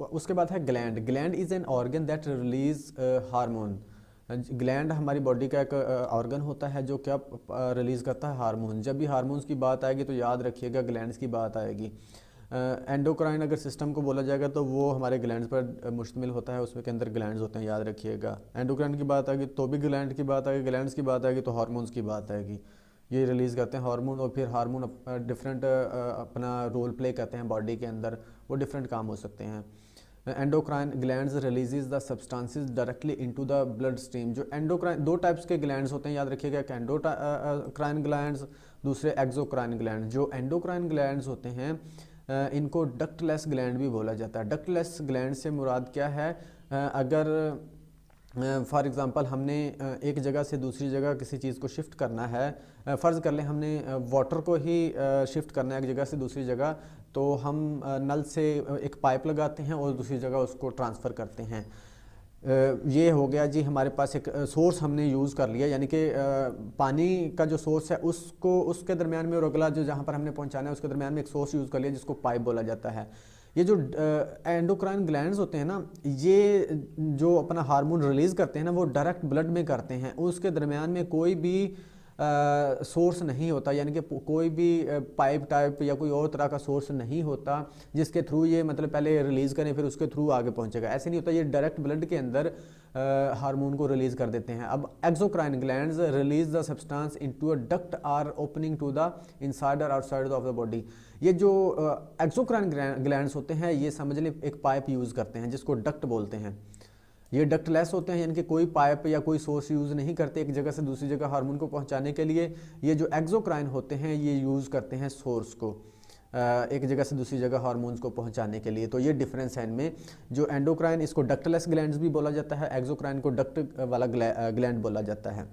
उसके बाद है gland. Gland is an organ that release hormone. Gland हमारी बॉडी का एक ऑर्गन होता है जो क्या रिलीज़ करता है हार्मोन। जब भी हार्मोन्स की बात आएगी तो याद रखिएगा ग्लैंड्स की बात आएगी। एंडोक्राइन अगर सिस्टम को बोला जाएगा तो वो हमारे ग्लैंड्स पर मुश्तमिल होता है, उसमें के अंदर ग्लैंड्स होते हैं, याद रखिएगा। एंडोक्राइन की बात आएगी तो भी ग्लैंड की बात आएगी, ग्लैंड्स की बात आएगी तो हार्मोन्स की बात आएगी। ये रिलीज़ करते हैं हार्मोन, और फिर हार्मोन डिफरेंट अपना रोल प्ले करते हैं बॉडी के अंदर, वो डिफरेंट काम हो सकते हैं। Endocrine glands releases the substances directly into the blood stream. जो एंडोक्राइन, दो टाइप्स के ग्लैंड्स होते हैं, याद रखिएगा, एक एंडोक्राइन ग्लैंड्स, दूसरे एक्सोक्राइन ग्लैंड। जो एंडोक्राइन ग्लैंड्स होते हैं इनको डक्टलेस ग्लैंड भी बोला जाता है। डक्टलेस ग्लैंड से मुराद क्या है, अगर फॉर एग्ज़ाम्पल हमने एक जगह से दूसरी जगह किसी चीज़ को शिफ्ट करना है, फ़र्ज़ कर लें हमने वाटर को ही शिफ्ट करना है एक जगह से दूसरी जगह, तो हम नल से एक पाइप लगाते हैं और दूसरी जगह उसको ट्रांसफ़र करते हैं। ये हो गया जी, हमारे पास एक सोर्स हमने यूज़ कर लिया, यानी कि पानी का जो सोर्स है उसको, उसके दरमियान में और अगला जो जहाँ पर हमने पहुँचाना है उसके दरमियान में एक सोर्स यूज़ कर लिया जिसको पाइप बोला जाता है। ये जो एंडोक्राइन ग्लैंड्स होते हैं ना, ये जो अपना हार्मोन रिलीज़ करते हैं ना, वो डायरेक्ट ब्लड में करते हैं। उसके दरमियान में कोई भी सोर्स नहीं होता, यानी कि कोई भी पाइप टाइप या कोई और तरह का सोर्स नहीं होता जिसके थ्रू ये मतलब पहले रिलीज़ करें फिर उसके थ्रू आगे पहुंचेगा, ऐसे नहीं होता। ये डायरेक्ट ब्लड के अंदर हार्मोन को रिलीज़ कर देते हैं। अब exocrine glands release the substance into a duct or opening to the inside or outside of the body. ये जो एक्सोक्राइन ग्लैंड्स होते हैं ये समझ लें एक पाइप यूज़ करते हैं जिसको डक्ट बोलते हैं। ये डक्टलेस होते हैं, यानी कि कोई पाइप या कोई सोर्स यूज़ नहीं करते एक जगह से दूसरी जगह हार्मोन को पहुंचाने के लिए। ये जो एक्सोक्राइन होते हैं ये यूज़ करते हैं सोर्स को एक जगह से दूसरी जगह हार्मोन्स को पहुंचाने के लिए। तो ये डिफरेंस है इनमें। जो एंडोक्राइन, इसको डक्टलेस ग्लैंड्स भी बोला जाता है, एक्सोक्राइन को डक्ट वाला ग्लैंड बोला जाता है।